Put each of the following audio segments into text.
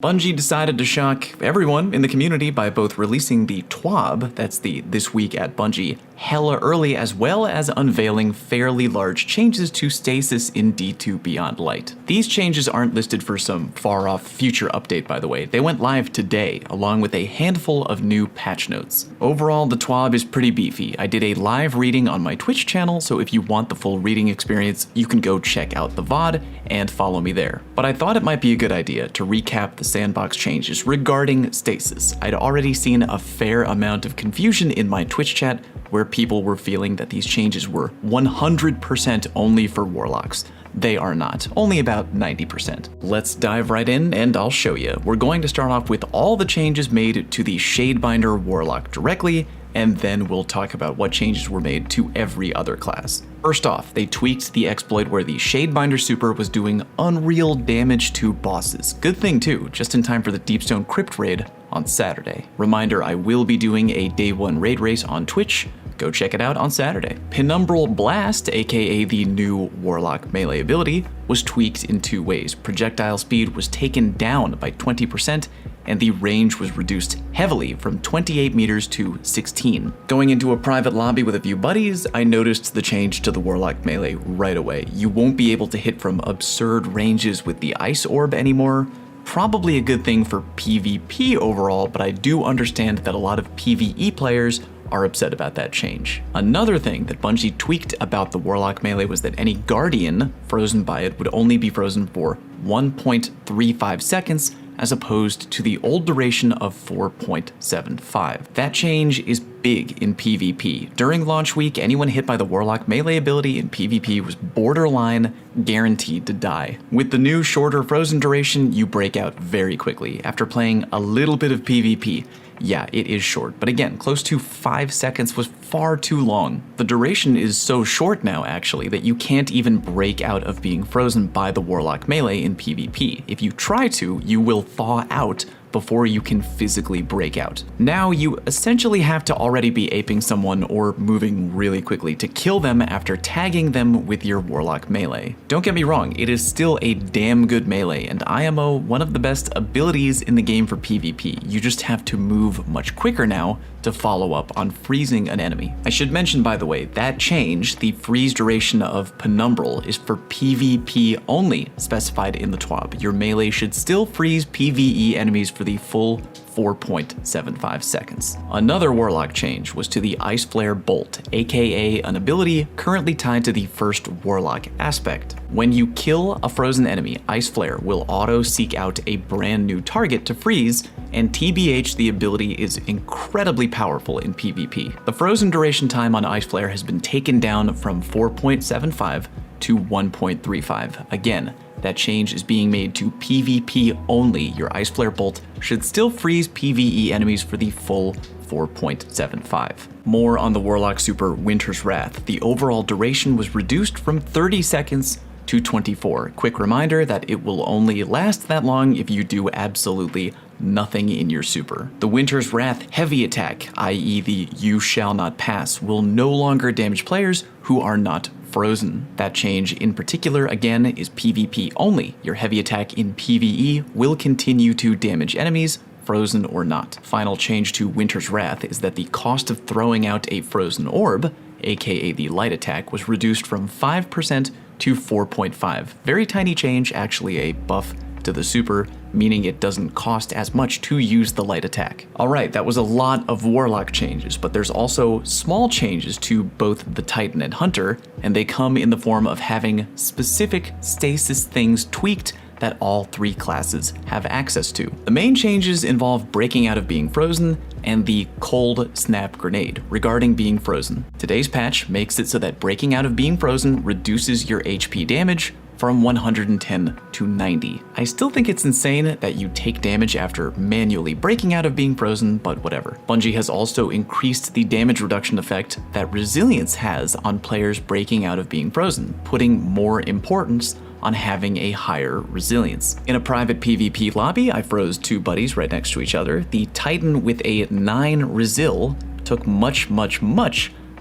Bungie decided to shock everyone in the community by both releasing the TWAB, that's the This Week at Bungie, hella early, as well as unveiling fairly large changes to Stasis in D2 Beyond Light. These changes aren't listed for some far-off future update, by the way. They went live today, along with a handful of new patch notes. Overall, the TWAB is pretty beefy. I did a live reading on my Twitch channel, so if you want the full reading experience, you can go check out the VOD and follow me there. But I thought it might be a good idea to recap the sandbox changes regarding Stasis. I'd already seen a fair amount of confusion in my Twitch chat where people were feeling that these changes were 100% only for Warlocks. They are not, only about 90%. Let's dive right in and I'll show you. We're going to start off with all the changes made to the Shadebinder Warlock directly, and then we'll talk about what changes were made to every other class. First off, they tweaked the exploit where the Shadebinder super was doing unreal damage to bosses. Good thing too, just in time for the Deepstone Crypt raid on Saturday. Reminder, I will be doing a day 1 raid race on Twitch. Go check it out on Saturday. Penumbral Blast, aka the new Warlock Melee ability, was tweaked in 2 ways. Projectile speed was taken down by 20%, and the range was reduced heavily from 28 meters to 16. Going into a private lobby with a few buddies, I noticed the change to the Warlock Melee right away. You won't be able to hit from absurd ranges with the Ice Orb anymore. Probably a good thing for PvP overall, but I do understand that a lot of PvE players are upset about that change. Another thing that Bungie tweaked about the Warlock Melee was that any Guardian frozen by it would only be frozen for 1.35 seconds, as opposed to the old duration of 4.75. That change is big in PvP. During launch week, anyone hit by the Warlock Melee ability in PvP was borderline guaranteed to die. With the new shorter frozen duration, you break out very quickly. After playing a little bit of PvP, yeah, it is short, but again, close to 5 seconds was far too long. The duration is so short now, actually, that you can't even break out of being frozen by the Warlock Melee in PvP. If you try to, you will thaw out before you can physically break out. Now you essentially have to already be aping someone or moving really quickly to kill them after tagging them with your Warlock Melee. Don't get me wrong, it is still a damn good melee, and IMO one of the best abilities in the game for PvP. You just have to move much quicker now to follow up on freezing an enemy. I should mention, by the way, that change, the freeze duration of Penumbral, is for PvP only, specified in the TWAB. Your melee should still freeze PvE enemies for the full 4.75 seconds. Another Warlock change was to the Ice Flare Bolt, aka an ability currently tied to the first Warlock aspect. When you kill a frozen enemy, Ice Flare will auto seek out a brand new target to freeze, and TBH, the ability is incredibly powerful in PvP. The frozen duration time on Ice Flare has been taken down from 4.75 to 1.35. Again, that change is being made to PvP only. Your Ice Flare Bolt should still freeze PvE enemies for the full 4.75. More on the Warlock Super Winter's Wrath. The overall duration was reduced from 30 seconds to 24. Quick reminder that it will only last that long if you do absolutely nothing in your super. The Winter's Wrath heavy attack, i.e. the You Shall Not Pass, will no longer damage players who are not frozen. That change in particular, again, is PvP only. Your heavy attack in PvE will continue to damage enemies, frozen or not. Final change to Winter's Wrath is that the cost of throwing out a frozen orb, aka the light attack, was reduced from 5% to 4.5. Very tiny change, actually a buff to the super, meaning it doesn't cost as much to use the light attack. Alright, that was a lot of Warlock changes, but there's also small changes to both the Titan and Hunter, and they come in the form of having specific Stasis things tweaked that all 3 classes have access to. The main changes involve breaking out of being frozen and the Cold Snap Grenade regarding being frozen. Today's patch makes it so that breaking out of being frozen reduces your HP damage from 110 to 90. I still think it's insane that you take damage after manually breaking out of being frozen, but whatever. Bungie has also increased the damage reduction effect that Resilience has on players breaking out of being frozen, putting more importance on having a higher resilience. In a private PvP lobby, I froze 2 buddies right next to each other. The Titan with a 9 resil took much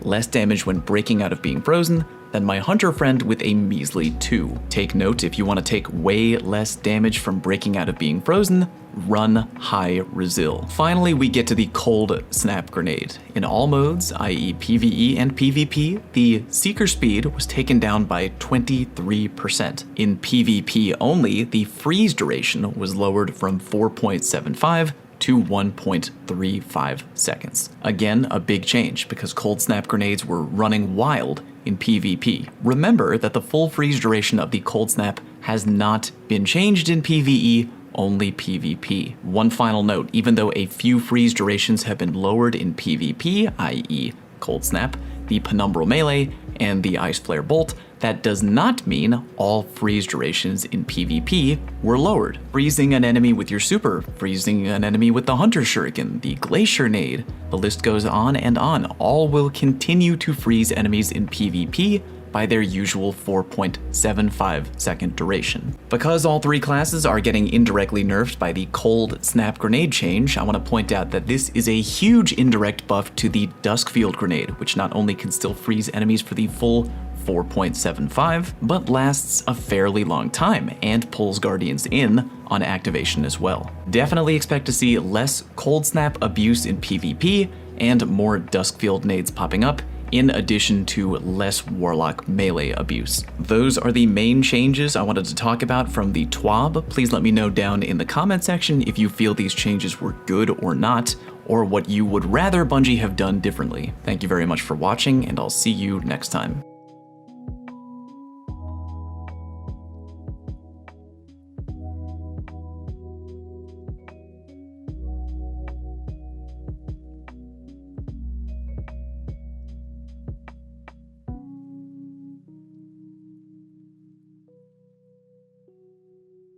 less damage when breaking out of being frozen than my hunter friend with a measly 2. Take note, if you want to take way less damage from breaking out of being frozen, run high resil. Finally, we get to the cold snap grenade. In all modes, i.e. PvE and PvP, the seeker speed was taken down by 23%. In PvP only, the freeze duration was lowered from 4.75 to 1.35 seconds. Again, a big change because cold snap grenades were running wild in PvP. Remember that the full freeze duration of the cold snap has not been changed in PvE, only PvP. One final note, even though a few freeze durations have been lowered in PvP, i.e. cold snap, the Penumbral Melee, and the Ice Flare Bolt, that does not mean all freeze durations in PvP were lowered. Freezing an enemy with your super, freezing an enemy with the Hunter Shuriken, the Glacier Nade, the list goes on and on, all will continue to freeze enemies in PvP by their usual 4.75 second duration. Because all three classes are getting indirectly nerfed by the cold snap grenade change, I want to point out that this is a huge indirect buff to the Duskfield grenade, which not only can still freeze enemies for the full 4.75, but lasts a fairly long time and pulls Guardians in on activation as well. Definitely expect to see less cold snap abuse in PvP and more Duskfield nades popping up, in addition to less Warlock Melee abuse. Those are the main changes I wanted to talk about from the TWAB. Please let me know down in the comment section if you feel these changes were good or not, or what you would rather Bungie have done differently. Thank you very much for watching, and I'll see you next time.